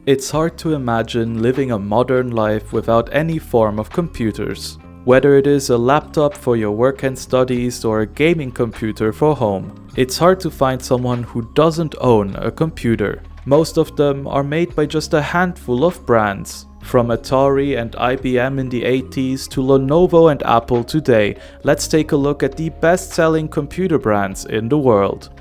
It's hard to imagine living a modern life without any form of computers. Whether it is a laptop for your work and studies or a gaming computer for home, it's hard to find someone who doesn't own a computer. Most of them are made by just a handful of brands. From Atari and IBM in the 80s to Lenovo and Apple today, let's take a look at the best-selling computer brands in the world.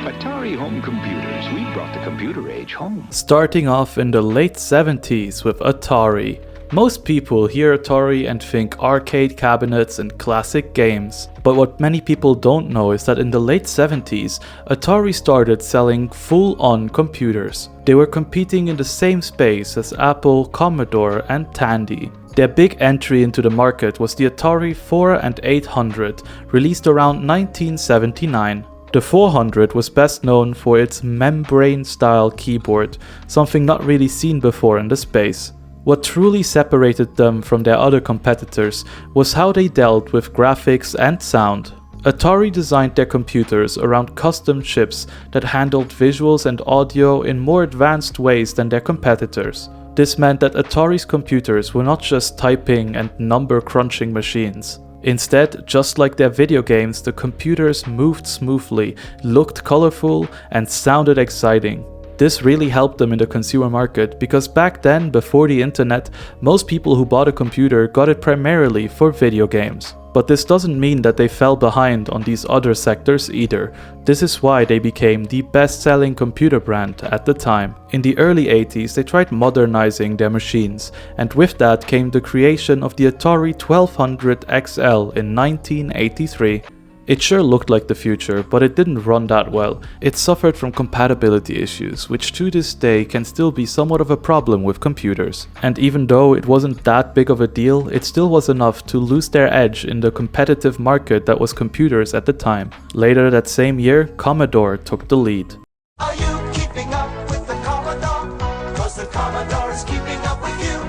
Atari home computers, we brought the computer age home. Starting off in the late 70s with Atari. Most people hear Atari and think arcade cabinets and classic games. But what many people don't know is that in the late 70s, Atari started selling full-on computers. They were competing in the same space as Apple, Commodore and Tandy. Their big entry into the market was the Atari 4 and 800, released around 1979. The 400 was best known for its membrane-style keyboard, something not really seen before in the space. What truly separated them from their other competitors was how they dealt with graphics and sound. Atari designed their computers around custom chips that handled visuals and audio in more advanced ways than their competitors. This meant that Atari's computers were not just typing and number crunching machines. Instead, just like their video games, the computers moved smoothly, looked colorful, and sounded exciting. This really helped them in the consumer market because back then, before the internet, most people who bought a computer got it primarily for video games. But this doesn't mean that they fell behind on these other sectors either. This is why they became the best-selling computer brand at the time. In the early 80s, they tried modernizing their machines, and with that came the creation of the Atari 1200 XL in 1983. It sure looked like the future, but it didn't run that well. It suffered from compatibility issues, which to this day can still be somewhat of a problem with computers. And even though it wasn't that big of a deal, it still was enough to lose their edge in the competitive market that was computers at the time. Later that same year, Commodore took the lead. Are you keeping up with the Commodore? 'Cause the Commodore is keeping up with you.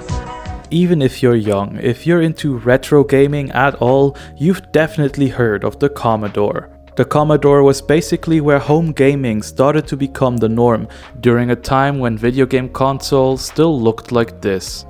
Even if you're young, if you're into retro gaming at all, you've definitely heard of the Commodore. The Commodore was basically where home gaming started to become the norm during a time when video game consoles still looked like this.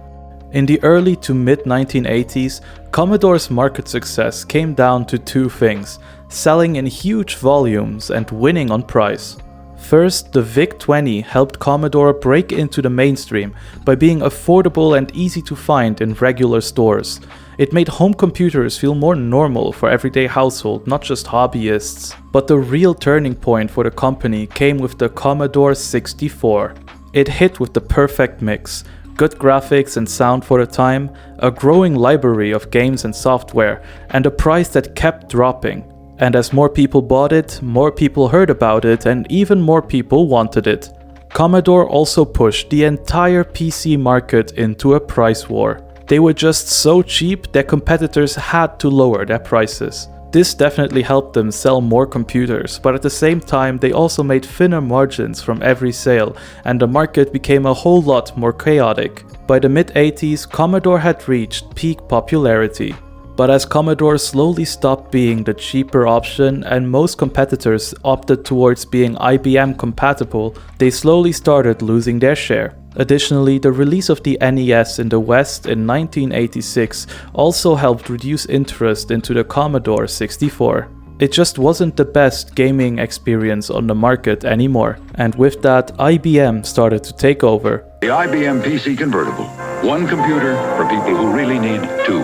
In the early to mid 1980s, Commodore's market success came down to two things: selling in huge volumes and winning on price. First, the VIC-20 helped Commodore break into the mainstream by being affordable and easy to find in regular stores. It made home computers feel more normal for everyday household, not just hobbyists. But the real turning point for the company came with the Commodore 64. It hit with the perfect mix: good graphics and sound for the time, a growing library of games and software, and a price that kept dropping. And as more people bought it, more people heard about it, and even more people wanted it. Commodore also pushed the entire PC market into a price war. They were just so cheap that competitors had to lower their prices. This definitely helped them sell more computers, but at the same time they also made thinner margins from every sale, and the market became a whole lot more chaotic. By the mid-80s, Commodore had reached peak popularity. But as Commodore slowly stopped being the cheaper option and most competitors opted towards being IBM compatible, they slowly started losing their share. Additionally, the release of the NES in the West in 1986 also helped reduce interest into the Commodore 64. It just wasn't the best gaming experience on the market anymore, and with that, IBM started to take over. The IBM PC convertible. One computer for people who really need two.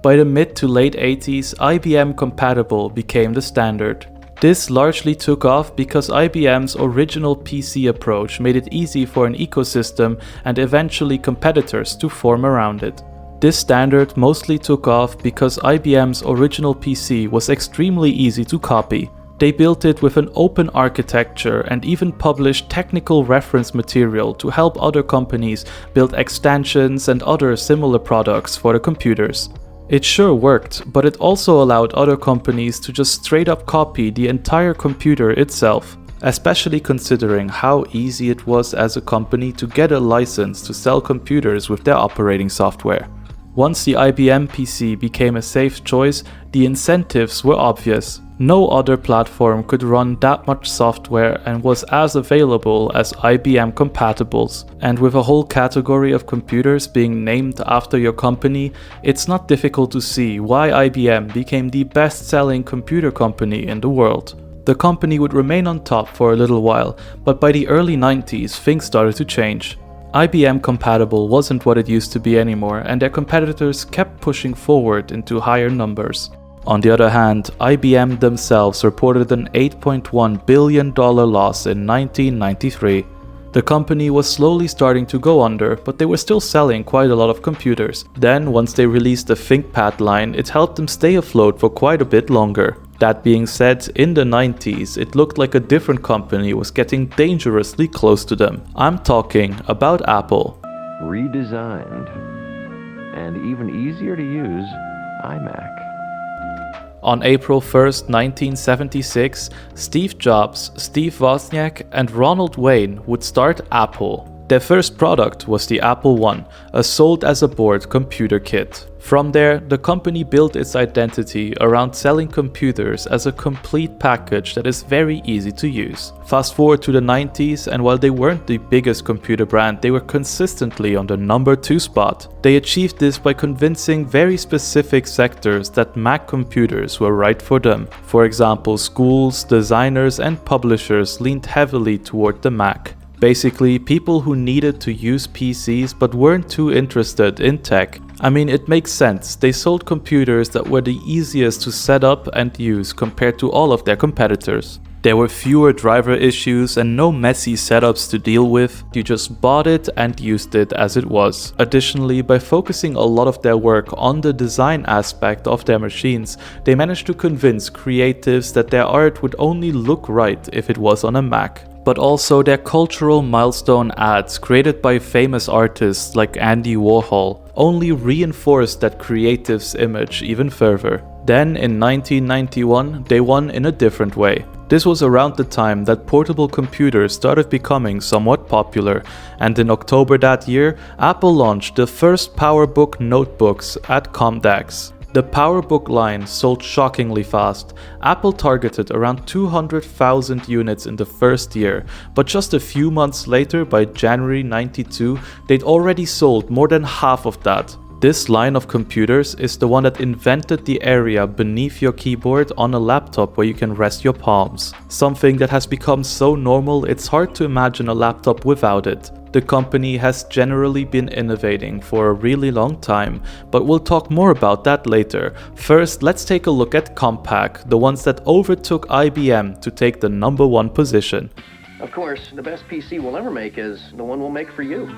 By the mid to late 80s, IBM compatible became the standard. This largely took off because IBM's original PC approach made it easy for an ecosystem and eventually competitors to form around it. This standard mostly took off because IBM's original PC was extremely easy to copy. They built it with an open architecture and even published technical reference material to help other companies build extensions and other similar products for the computers. It sure worked, but it also allowed other companies to just straight up copy the entire computer itself, especially considering how easy it was as a company to get a license to sell computers with their operating software. Once the IBM PC became a safe choice, the incentives were obvious. No other platform could run that much software and was as available as IBM compatibles. And with a whole category of computers being named after your company, it's not difficult to see why IBM became the best-selling computer company in the world. The company would remain on top for a little while, but by the early 90s things started to change. IBM compatible wasn't what it used to be anymore, and their competitors kept pushing forward into higher numbers. On the other hand, IBM themselves reported an $8.1 billion loss in 1993. The company was slowly starting to go under, but they were still selling quite a lot of computers. Then, once they released the ThinkPad line, it helped them stay afloat for quite a bit longer. That being said, in the 90s, it looked like a different company was getting dangerously close to them. I'm talking about Apple. Redesigned and even easier to use iMac. On April 1st, 1976, Steve Jobs, Steve Wozniak, and Ronald Wayne would start Apple. Their first product was the Apple I, a sold-as-a-board computer kit. From there, the company built its identity around selling computers as a complete package that is very easy to use. Fast forward to the 90s, and while they weren't the biggest computer brand, they were consistently on the number 2 spot. They achieved this by convincing very specific sectors that Mac computers were right for them. For example, schools, designers, and publishers leaned heavily toward the Mac. Basically, people who needed to use PCs but weren't too interested in tech. I mean, it makes sense. They sold computers that were the easiest to set up and use compared to all of their competitors. There were fewer driver issues and no messy setups to deal with. You just bought it and used it as it was. Additionally, by focusing a lot of their work on the design aspect of their machines, they managed to convince creatives that their art would only look right if it was on a Mac. But also their cultural milestone ads created by famous artists like Andy Warhol only reinforced that creative's image even further. Then in 1991, they won in a different way. This was around the time that portable computers started becoming somewhat popular, and in October that year, Apple launched the first PowerBook notebooks at Compaq. The PowerBook line sold shockingly fast. Apple targeted around 200,000 units in the first year, but just a few months later, by January 92, they'd already sold more than half of that. This line of computers is the one that invented the area beneath your keyboard on a laptop where you can rest your palms. Something that has become so normal it's hard to imagine a laptop without it. The company has generally been innovating for a really long time, but we'll talk more about that later. First, let's take a look at Compaq, the ones that overtook IBM to take the number 1 position. Of course, the best PC we'll ever make is the one we'll make for you.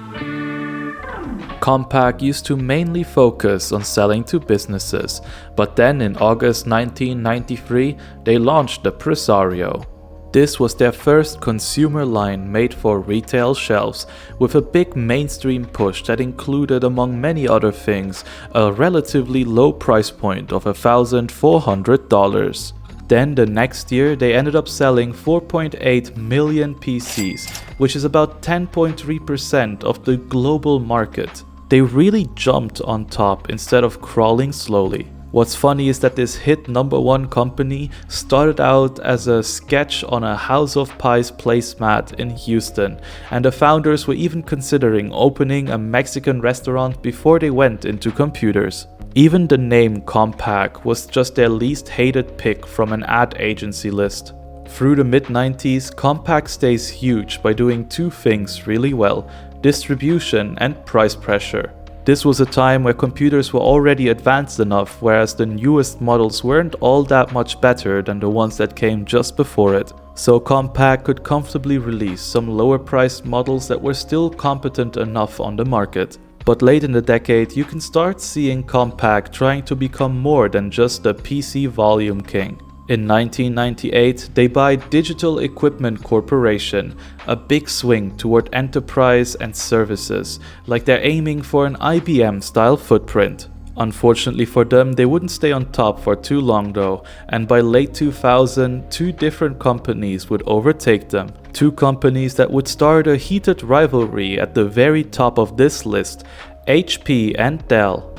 Compaq used to mainly focus on selling to businesses, but then in August 1993, they launched the Presario. This was their first consumer line made for retail shelves, with a big mainstream push that included, among many other things, a relatively low price point of $1,400. Then the next year they ended up selling 4.8 million PCs, which is about 10.3% of the global market. They really jumped on top instead of crawling slowly. What's funny is that this hit number 1 company started out as a sketch on a House of Pies placemat in Houston, and the founders were even considering opening a Mexican restaurant before they went into computers. Even the name Compaq was just their least hated pick from an ad agency list. Through the mid-90s, Compaq stays huge by doing 2 things really well: distribution and price pressure. This was a time where computers were already advanced enough, whereas the newest models weren't all that much better than the ones that came just before it. So Compaq could comfortably release some lower priced models that were still competent enough on the market. But late in the decade, you can start seeing Compaq trying to become more than just the PC volume king. In 1998, they buy Digital Equipment Corporation, a big swing toward enterprise and services, like they're aiming for an IBM-style footprint. Unfortunately for them, they wouldn't stay on top for too long though, and by late 2000, 2 different companies would overtake them. 2 companies that would start a heated rivalry at the very top of this list: HP and Dell.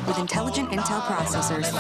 With intelligent Intel processors.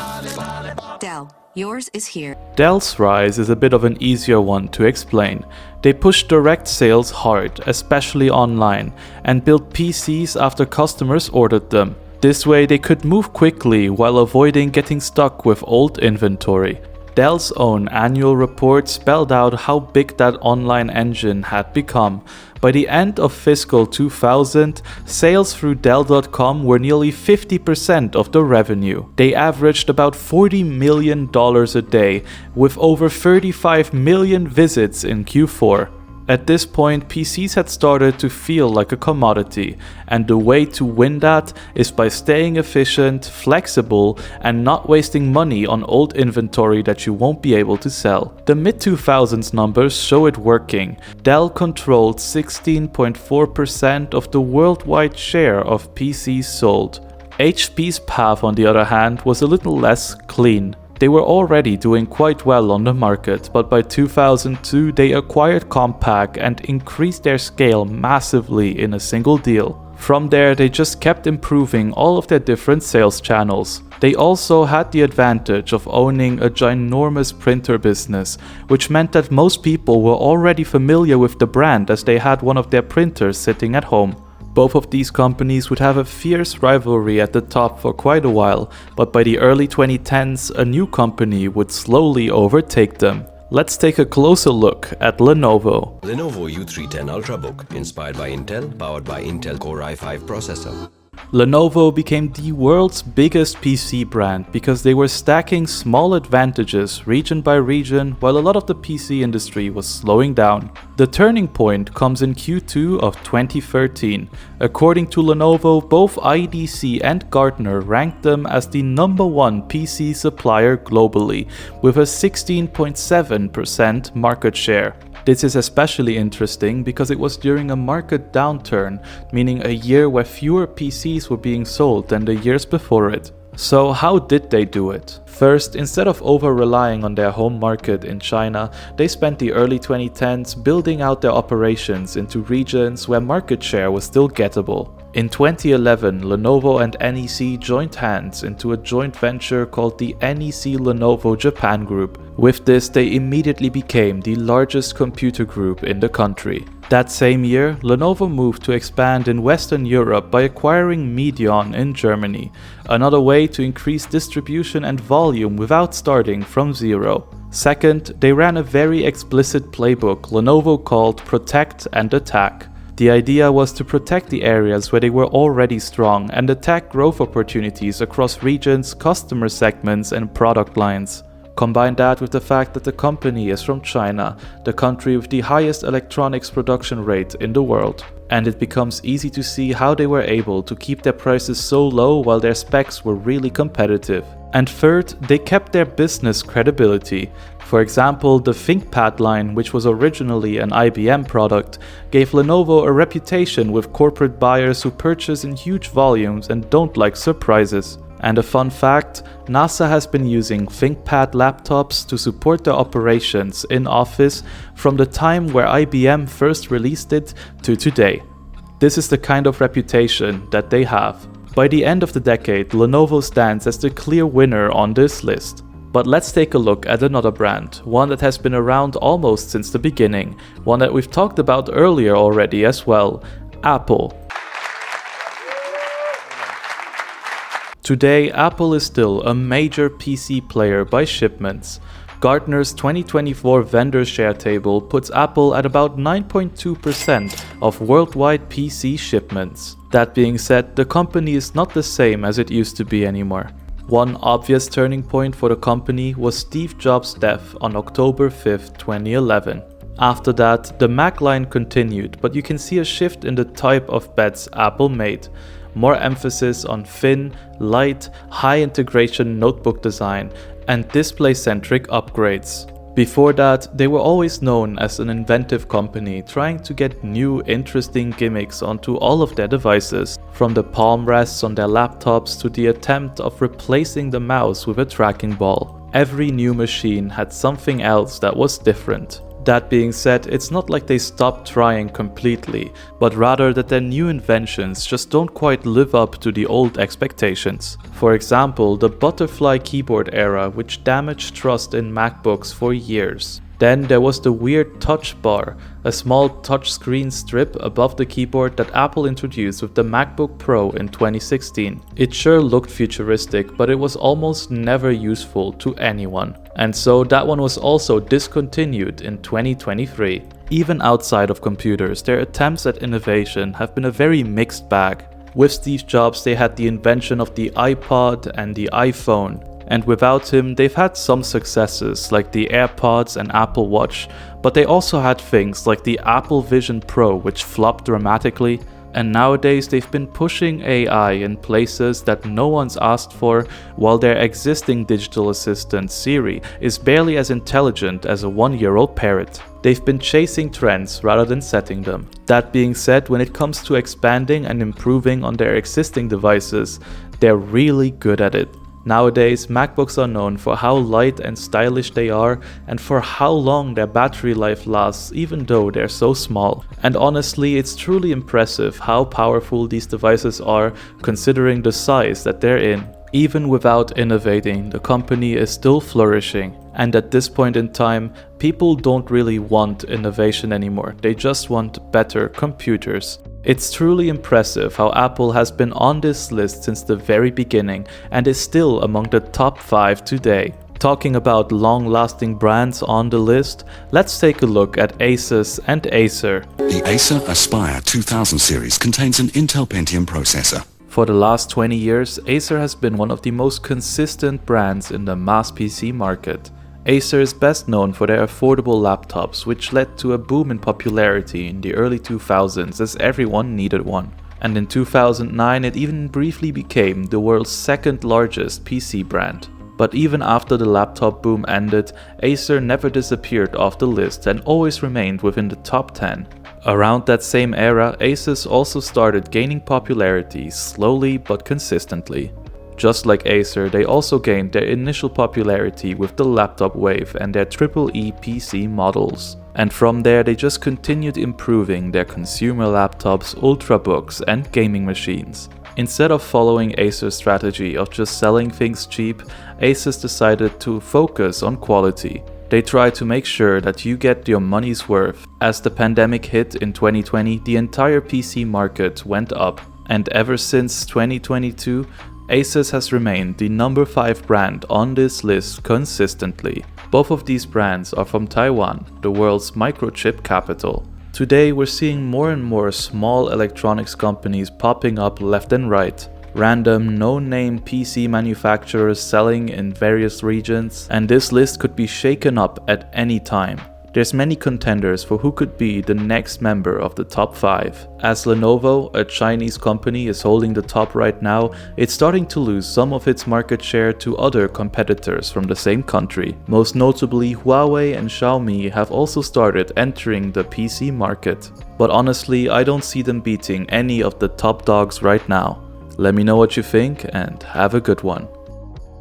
Dell, yours is here. Dell's rise is a bit of an easier one to explain. They pushed direct sales hard, especially online, and built PCs after customers ordered them. This way they could move quickly while avoiding getting stuck with old inventory. Dell's own annual report spelled out how big that online engine had become. By the end of fiscal 2000, sales through Dell.com were nearly 50% of the revenue. They averaged about $40 million a day, with over 35 million visits in Q4. At this point, PCs had started to feel like a commodity, and the way to win that is by staying efficient, flexible, and not wasting money on old inventory that you won't be able to sell. The mid-2000s numbers show it working. Dell controlled 16.4% of the worldwide share of PCs sold. HP's path, on the other hand, was a little less clean. They were already doing quite well on the market, but by 2002 they acquired Compaq and increased their scale massively in a single deal. From there they just kept improving all of their different sales channels. They also had the advantage of owning a ginormous printer business, which meant that most people were already familiar with the brand as they had one of their printers sitting at home. Both of these companies would have a fierce rivalry at the top for quite a while, but by the early 2010s, a new company would slowly overtake them. Let's take a closer look at Lenovo. Lenovo U310 Ultrabook, inspired by Intel, powered by Intel Core i5 processor. Lenovo became the world's biggest PC brand because they were stacking small advantages region by region while a lot of the PC industry was slowing down. The turning point comes in Q2 of 2013. According to Lenovo, both IDC and Gartner ranked them as the #1 PC supplier globally, with a 16.7% market share. This is especially interesting because it was during a market downturn, meaning a year where fewer PCs were being sold than the years before it. So how did they do it? First, instead of over-relying on their home market in China, they spent the early 2010s building out their operations into regions where market share was still gettable. In 2011, Lenovo and NEC joined hands into a joint venture called the NEC Lenovo Japan Group. With this, they immediately became the largest computer group in the country. That same year, Lenovo moved to expand in Western Europe by acquiring Medion in Germany, another way to increase distribution and volume without starting from zero. Second, they ran a very explicit playbook Lenovo called Protect and Attack. The idea was to protect the areas where they were already strong and attack growth opportunities across regions, customer segments, and product lines. Combine that with the fact that the company is from China, the country with the highest electronics production rate in the world, and it becomes easy to see how they were able to keep their prices so low while their specs were really competitive. And third, they kept their business credibility. For example, the ThinkPad line, which was originally an IBM product, gave Lenovo a reputation with corporate buyers who purchase in huge volumes and don't like surprises. And a fun fact, NASA has been using ThinkPad laptops to support their operations in office from the time where IBM first released it to today. This is the kind of reputation that they have. By the end of the decade, Lenovo stands as the clear winner on this list. But let's take a look at another brand, one that has been around almost since the beginning, one that we've talked about earlier already as well, Apple. Today, Apple is still a major PC player by shipments. Gartner's 2024 vendor share table puts Apple at about 9.2% of worldwide PC shipments. That being said, the company is not the same as it used to be anymore. One obvious turning point for the company was Steve Jobs' death on October 5, 2011. After that, the Mac line continued, but you can see a shift in the type of bets Apple made. More emphasis on thin, light, high integration notebook design and display-centric upgrades. Before that, they were always known as an inventive company trying to get new, interesting gimmicks onto all of their devices, from the palm rests on their laptops to the attempt of replacing the mouse with a tracking ball. Every new machine had something else that was different. That being said, it's not like they stopped trying completely, but rather that their new inventions just don't quite live up to the old expectations. For example, the butterfly keyboard era, which damaged trust in MacBooks for years. Then there was the weird touch bar, a small touchscreen strip above the keyboard that Apple introduced with the MacBook Pro in 2016. It sure looked futuristic, but it was almost never useful to anyone. And so that one was also discontinued in 2023. Even outside of computers, their attempts at innovation have been a very mixed bag. With Steve Jobs, they had the invention of the iPod and the iPhone. And without him, they've had some successes like the AirPods and Apple Watch, but they also had things like the Apple Vision Pro, which flopped dramatically. And nowadays they've been pushing AI in places that no one's asked for, while their existing digital assistant Siri is barely as intelligent as a 1-year-old parrot. They've been chasing trends rather than setting them. That being said, when it comes to expanding and improving on their existing devices, they're really good at it. Nowadays, MacBooks are known for how light and stylish they are and for how long their battery life lasts even though they're so small. And honestly, it's truly impressive how powerful these devices are considering the size that they're in. Even without innovating, the company is still flourishing. And at this point in time, people don't really want innovation anymore, they just want better computers. It's truly impressive how Apple has been on this list since the very beginning and is still among the top 5 today. Talking about long-lasting brands on the list, let's take a look at Asus and Acer. The Acer Aspire 2000 series contains an Intel Pentium processor. For the last 20 years, Acer has been one of the most consistent brands in the mass PC market. Acer is best known for their affordable laptops, which led to a boom in popularity in the early 2000s as everyone needed one. And in 2009 it even briefly became the world's second largest PC brand. But even after the laptop boom ended, Acer never disappeared off the list and always remained within the top 10. Around that same era, Asus also started gaining popularity slowly but consistently. Just like Acer, they also gained their initial popularity with the laptop wave and their EE PC models. And from there they just continued improving their consumer laptops, ultrabooks and gaming machines. Instead of following Acer's strategy of just selling things cheap, Asus decided to focus on quality. They tried to make sure that you get your money's worth. As the pandemic hit in 2020, the entire PC market went up. And ever since 2022, Asus has remained the number 5 brand on this list consistently. Both of these brands are from Taiwan, the world's microchip capital. Today we're seeing more and more small electronics companies popping up left and right. Random no-name PC manufacturers selling in various regions, and this list could be shaken up at any time. There's many contenders for who could be the next member of the top 5. As Lenovo, a Chinese company, is holding the top right now, it's starting to lose some of its market share to other competitors from the same country. Most notably, Huawei and Xiaomi have also started entering the PC market. But honestly, I don't see them beating any of the top dogs right now. Let me know what you think and have a good one.